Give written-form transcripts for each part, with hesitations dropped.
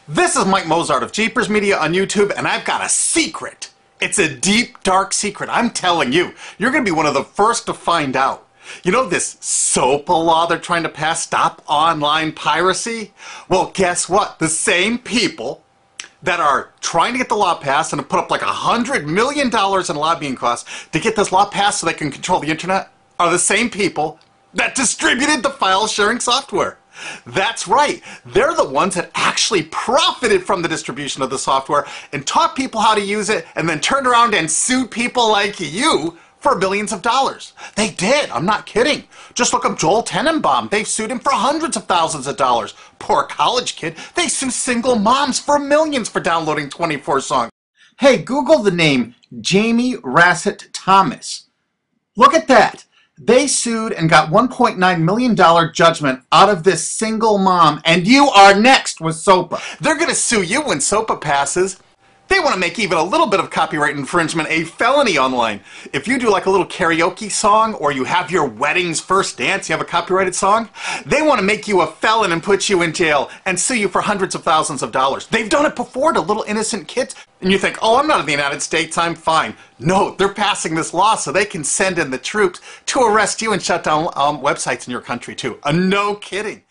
This is Mike Mozart of Jeepers Media on YouTube, and I've got a secret. It's a deep, dark secret. I'm telling you, you're going to be one of the first to find out. You know this SOPA law they're trying to pass, Stop Online Piracy? Well, guess what? The same people that are trying to get the law passed and have put up like $100 million in lobbying costs to get this law passed so they can control the internet are the same people that distributed the file sharing software. That's right. They're the ones that actually profited from the distribution of the software and taught people how to use it and then turned around and sued people like you for billions of dollars. They did. I'm not kidding. Just look up Joel Tenenbaum. They've sued him for hundreds of thousands of dollars. Poor college kid. They sue single moms for millions for downloading 24 songs. Hey, Google the name Jamie Rassett Thomas. Look at that. They sued and got $1.9 million judgment out of this single mom, and you are next with SOPA. They're going to sue you when SOPA passes. They want to make even a little bit of copyright infringement a felony online. If you do like a little karaoke song, or you have your wedding's first dance, you have a copyrighted song, they want to make you a felon and put you in jail and sue you for hundreds of thousands of dollars. They've done it before to little innocent kids. And you think, oh, I'm not in the United States, I'm fine. No, they're passing this law so they can send in the troops to arrest you and shut down websites in your country too. No kidding.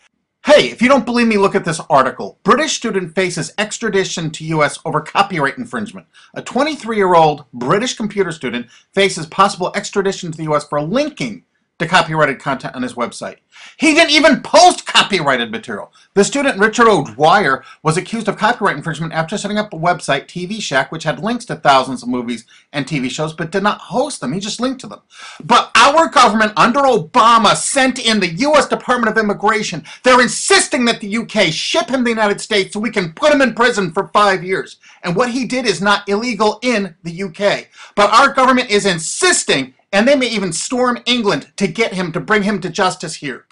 Hey, if you don't believe me, look at this article. British student faces extradition to U.S. over copyright infringement. A 23-year-old British computer student faces possible extradition to the U.S. for linking to copyrighted content on his website. He didn't even post copyrighted material. The student, Richard O'Dwyer, was accused of copyright infringement after setting up a website, TV Shack, which had links to thousands of movies and TV shows, but did not host them. He just linked to them. But our government, under Obama, sent in the U.S. Department of Immigration. They're insisting that the UK ship him to the United States so we can put him in prison for 5 years. And what he did is not illegal in the UK. But our government is insisting, and they may even storm England to get him, to bring him to justice here.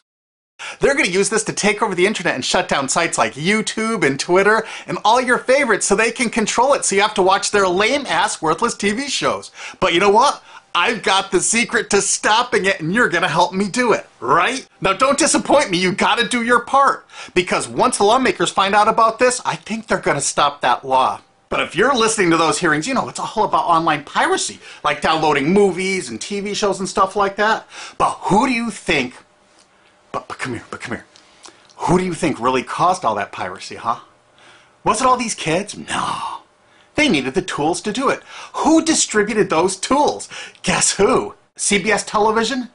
They're going to use this to take over the internet and shut down sites like YouTube and Twitter and all your favorites so they can control it, so you have to watch their lame-ass, worthless TV shows. But you know what? I've got the secret to stopping it, and you're going to help me do it, right? Now, don't disappoint me. You got to do your part. Because once the lawmakers find out about this, I think they're going to stop that law. But if you're listening to those hearings, you know, it's all about online piracy, like downloading movies and TV shows and stuff like that. But who do you think, but come here. Who do you think really caused all that piracy, huh? Was it all these kids? No. They needed the tools to do it. Who distributed those tools? Guess who? CBS Television?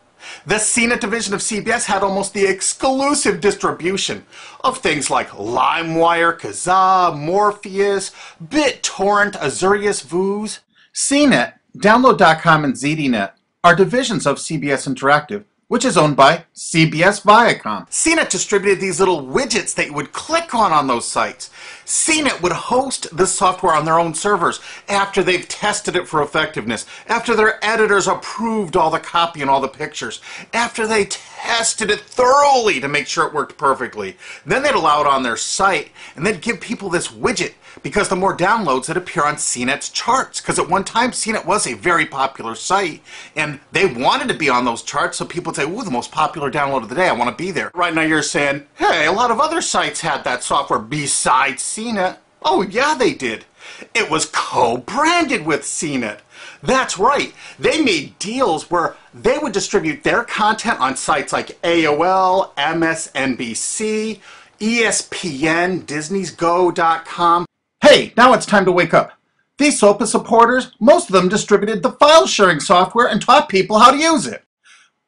The CNET division of CBS had almost the exclusive distribution of things like LimeWire, Kazaa, Morpheus, BitTorrent, Azurius, Vooz. CNET, Download.com, and ZDNet are divisions of CBS Interactive, which is owned by CBS Viacom. CNET distributed these little widgets that you would click on those sites. CNET would host the software on their own servers after they've tested it for effectiveness, after their editors approved all the copy and all the pictures, after they tested it thoroughly to make sure it worked perfectly. Then they'd allow it on their site, and they'd give people this widget because the more downloads that appear on CNET's charts. Because at one time, CNET was a very popular site, and they wanted to be on those charts, so people would say, ooh, the most popular download of the day, I want to be there. Right now you're saying, hey, a lot of other sites had that software besides CNET. Oh, yeah, they did. It was co-branded with CNET. That's right. They made deals where they would distribute their content on sites like AOL, MSNBC, ESPN, Disney'sGo.com. Hey, now it's time to wake up. These SOPA supporters, most of them distributed the file sharing software and taught people how to use it.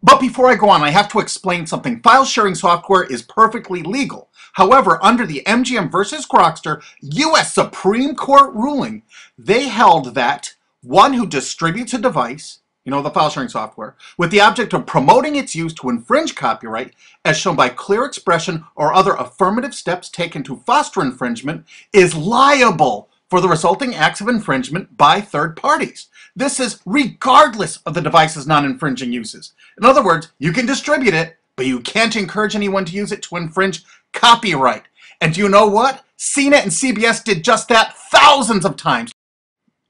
But before I go on, I have to explain something. File sharing software is perfectly legal. However, under the MGM versus Grokster U.S. Supreme Court ruling, they held that one who distributes a device, you know, the file sharing software, with the object of promoting its use to infringe copyright, as shown by clear expression or other affirmative steps taken to foster infringement, is liable for the resulting acts of infringement by third parties. This is regardless of the device's non-infringing uses. In other words, you can distribute it, but you can't encourage anyone to use it to infringe copyright. And do you know what? CNET and CBS did just that thousands of times.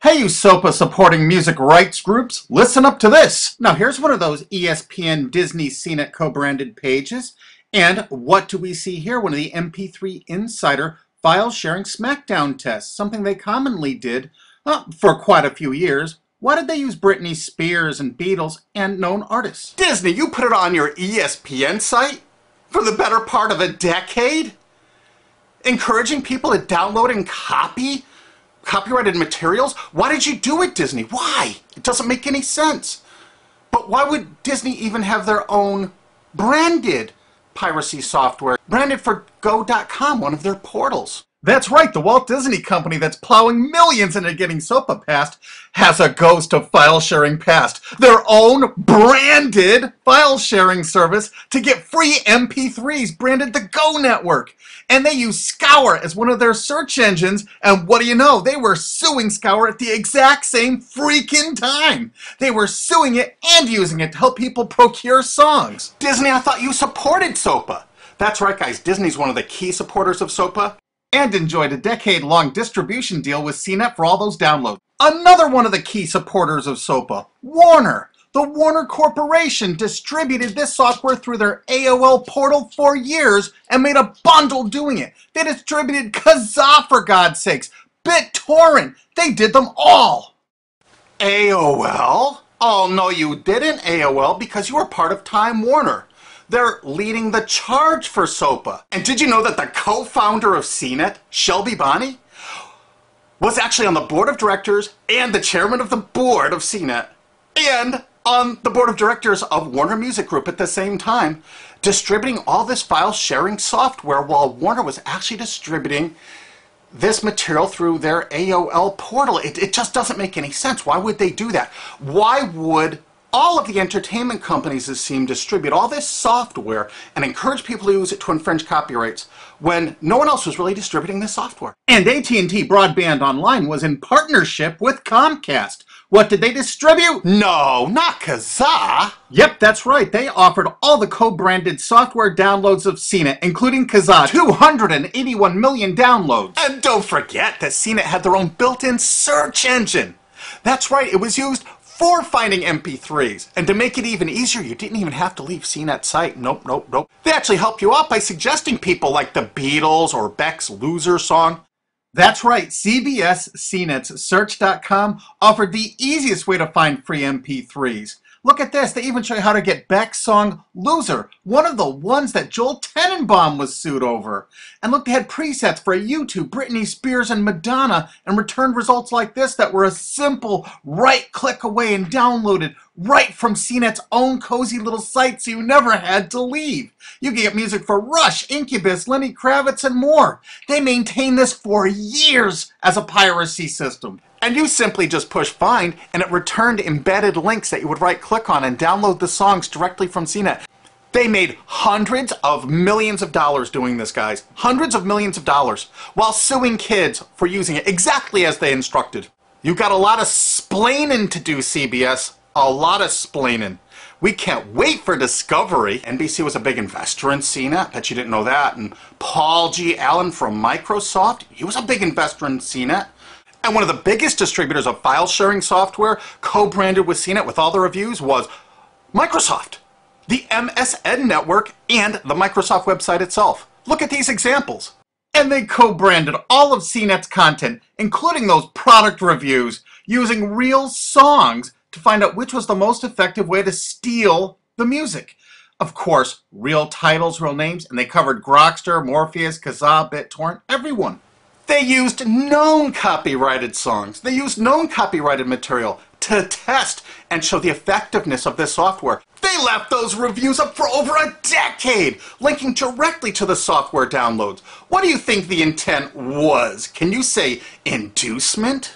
Hey, you SOPA supporting music rights groups, listen up to this. Now here's one of those ESPN, Disney, CNET co-branded pages. And what do we see here? One of the MP3 Insider file sharing smackdown tests, something they commonly did for quite a few years. Why did they use Britney Spears and Beatles and known artists? Disney, you put it on your ESPN site for the better part of a decade? Encouraging people to download and copy copyrighted materials? Why did you do it, Disney? Why? It doesn't make any sense. But why would Disney even have their own branded piracy software, branded for Go.com, one of their portals? That's right, the Walt Disney Company that's plowing millions into getting SOPA passed has a ghost of file sharing past. Their own branded file sharing service to get free MP3s branded the Go Network. And they use Scour as one of their search engines, and what do you know? They were suing Scour at the exact same freaking time. They were suing it and using it to help people procure songs. Disney, I thought you supported SOPA. That's right, guys, Disney's one of the key supporters of SOPA. And enjoyed a decade-long distribution deal with CNET for all those downloads. Another one of the key supporters of SOPA, Warner. The Warner Corporation distributed this software through their AOL portal for years and made a bundle doing it. They distributed Kazaa, for God's sakes, BitTorrent. They did them all. AOL? Oh, no, you didn't, AOL, because you were part of Time Warner. They're leading the charge for SOPA. And did you know that the co-founder of CNET, Shelby Bonney, was actually on the board of directors and the chairman of the board of CNET and on the board of directors of Warner Music Group at the same time, distributing all this file sharing software while Warner was actually distributing this material through their AOL portal. It just doesn't make any sense. Why would they do that? Why would all of the entertainment companies, it seemed, distribute all this software and encourage people to use it to infringe copyrights when no one else was really distributing this software? And AT&T Broadband Online was in partnership with Comcast. What did they distribute? No, not Kazaa. Yep, that's right. They offered all the co-branded software downloads of CNET, including Kazaa, 281 million downloads. And don't forget that CNET had their own built-in search engine. That's right, it was used for finding MP3s. And to make it even easier, you didn't even have to leave CNET's site. Nope, nope, nope. They actually help you out by suggesting people like the Beatles or Beck's Loser song. That's right, CBS CNET's Search.com offered the easiest way to find free MP3s. Look at this, they even show you how to get Beck's song Loser, one of the ones that Joel Tenenbaum was sued over. And look, they had presets for YouTube, Britney Spears, and Madonna, and returned results like this that were a simple right click away and downloaded right from CNET's own cozy little site, so you never had to leave. You can get music for Rush, Incubus, Lenny Kravitz, and more. They maintained this for years as a piracy system. And you simply just push find, and it returned embedded links that you would right-click on and download the songs directly from CNET. They made hundreds of millions of dollars doing this, guys. Hundreds of millions of dollars, while suing kids for using it exactly as they instructed. You got a lot of splaining to do, CBS. A lot of splaining. We can't wait for Discovery. NBC was a big investor in CNET. Bet you didn't know that. And Paul G. Allen from Microsoft, he was a big investor in CNET. And one of the biggest distributors of file sharing software co-branded with CNET with all the reviews was Microsoft, the MSN network, and the Microsoft website itself. Look at these examples. And they co-branded all of CNET's content, including those product reviews, using real songs to find out which was the most effective way to steal the music. Of course, real titles, real names, and they covered Grokster, Morpheus, Kazaa, BitTorrent, everyone. They used known copyrighted songs. They used known copyrighted material to test and show the effectiveness of this software. They left those reviews up for over a decade, linking directly to the software downloads. What do you think the intent was? Can you say inducement?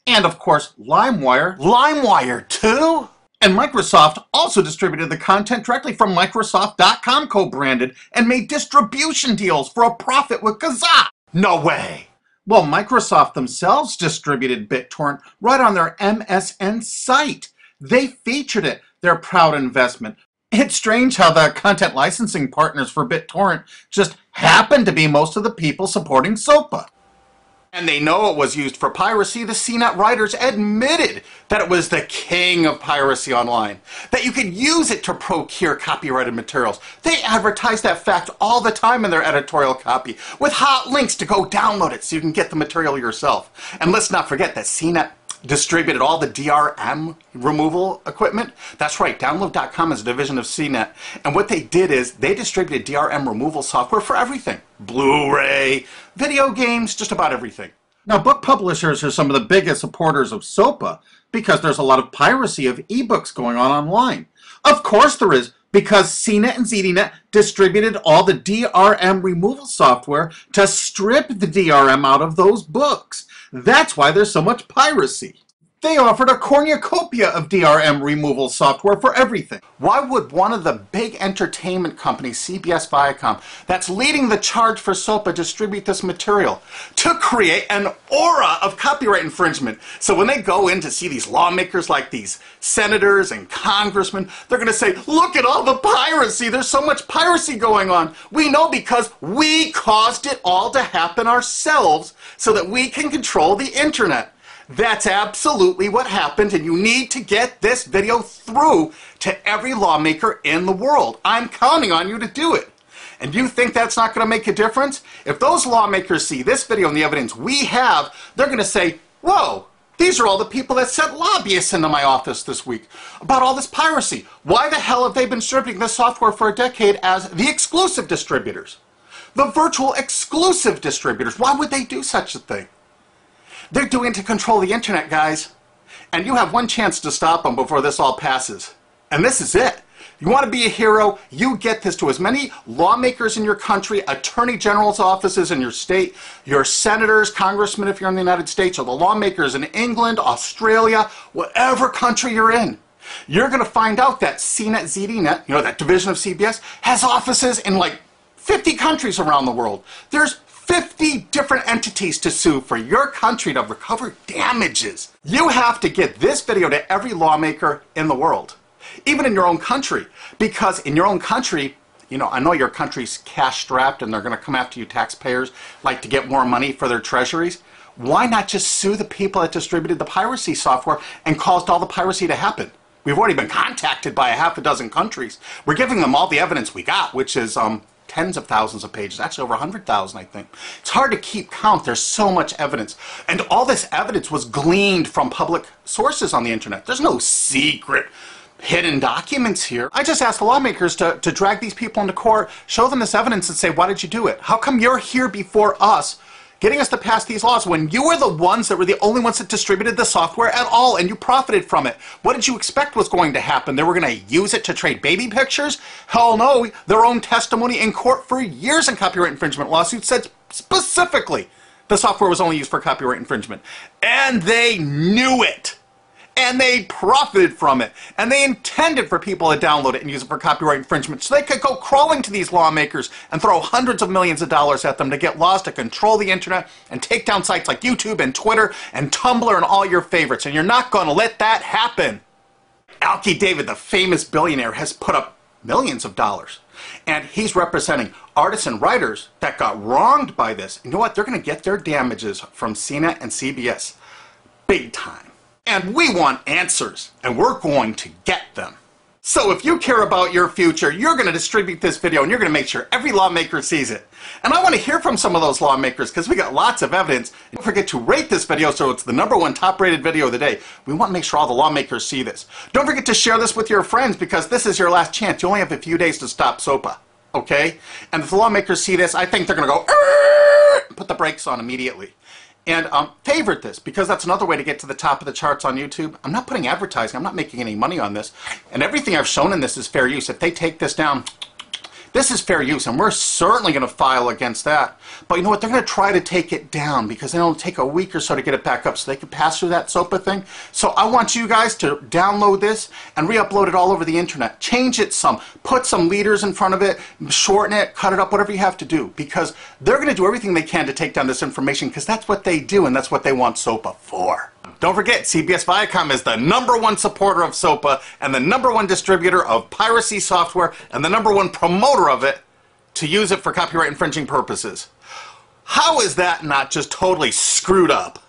And of course, LimeWire. LimeWire too? And Microsoft also distributed the content directly from Microsoft.com co-branded and made distribution deals for a profit with Kazaa. No way. Well, Microsoft themselves distributed BitTorrent right on their MSN site. They featured it, their proud investment. It's strange how the content licensing partners for BitTorrent just happen to be most of the people supporting SOPA. And they know it was used for piracy. The CNET writers admitted that it was the king of piracy online, that you could use it to procure copyrighted materials. They advertise that fact all the time in their editorial copy with hot links to go download it so you can get the material yourself. And let's not forget that CNET distributed all the DRM removal equipment. That's right, Download.com is a division of CNET. And what they did is they distributed DRM removal software for everything. Blu-ray, video games, just about everything. Now, book publishers are some of the biggest supporters of SOPA because there's a lot of piracy of ebooks going on online. Of course there is, because CNET and ZDNet distributed all the DRM removal software to strip the DRM out of those books. That's why there's so much piracy. They offered a cornucopia of DRM removal software for everything. Why would one of the big entertainment companies, CBS Viacom, that's leading the charge for SOPA, distribute this material? To create an aura of copyright infringement. So when they go in to see these lawmakers like these senators and congressmen, they're going to say, look at all the piracy. There's so much piracy going on. We know because we caused it all to happen ourselves so that we can control the internet. That's absolutely what happened, and you need to get this video through to every lawmaker in the world. I'm counting on you to do it. And you think that's not going to make a difference? If those lawmakers see this video and the evidence we have, they're going to say, whoa, these are all the people that sent lobbyists into my office this week about all this piracy. Why the hell have they been distributing this software for a decade as the exclusive distributors? The virtual exclusive distributors. Why would they do such a thing? They're doing it to control the internet, guys. And you have one chance to stop them before this all passes. And this is it. You want to be a hero? You get this to as many lawmakers in your country, attorney general's offices in your state, your senators, congressmen if you're in the United States, or the lawmakers in England, Australia, whatever country you're in. You're going to find out that CNET, ZDNet, that division of CBS, has offices in like 50 countries around the world. There's 50 different entities to sue for your country to recover damages. You have to get this video to every lawmaker in the world, even in your own country, because in your own country, I know your country's cash-strapped and they're going to come after you taxpayers like to get more money for their treasuries. Why not just sue the people that distributed the piracy software and caused all the piracy to happen? We've already been contacted by a half a dozen countries. We're giving them all the evidence we got, which is tens of thousands of pages, actually over 100,000, I think. It's hard to keep count. There's so much evidence. And all this evidence was gleaned from public sources on the internet. There's no secret hidden documents here. I just asked the lawmakers to drag these people into court, show them this evidence and say, why did you do it? How come you're here before us getting us to pass these laws when you were the ones that were the only ones that distributed the software at all and you profited from it? What did you expect was going to happen? They were going to use it to trade baby pictures? Hell no. Their own testimony in court for years in copyright infringement lawsuits said specifically the software was only used for copyright infringement. And they knew it. And they profited from it. And they intended for people to download it and use it for copyright infringement so they could go crawling to these lawmakers and throw hundreds of millions of dollars at them to get laws to control the internet and take down sites like YouTube and Twitter and Tumblr and all your favorites. And you're not going to let that happen. Alki David, the famous billionaire, has put up millions of dollars. And he's representing artists and writers that got wronged by this. You know what? They're going to get their damages from CNET and CBS. Big time. And we want answers, and we're going to get them. So if you care about your future, you're going to distribute this video, and you're going to make sure every lawmaker sees it. And I want to hear from some of those lawmakers, because we got lots of evidence. Don't forget to rate this video so it's the #1 top-rated video of the day. We want to make sure all the lawmakers see this. Don't forget to share this with your friends, because this is your last chance. You only have a few days to stop SOPA, okay? And if the lawmakers see this, I think they're going to go, put the brakes on immediately. And favorite this, because that's another way to get to the top of the charts on YouTube. I'm not putting advertising. I'm not making any money on this. And everything I've shown in this is fair use. If they take this down, this is fair use, and we're certainly going to file against that. But you know what? They're going to try to take it down because it'll take a week or so to get it back up so they can pass through that SOPA thing. So I want you guys to download this and re-upload it all over the internet. Change it some. Put some leaders in front of it. Shorten it. Cut it up. Whatever you have to do. Because they're going to do everything they can to take down this information because that's what they do and that's what they want SOPA for. Don't forget, CBS Viacom is the #1 supporter of SOPA and the #1 distributor of piracy software and the #1 promoter of it to use it for copyright infringing purposes. How is that not just totally screwed up?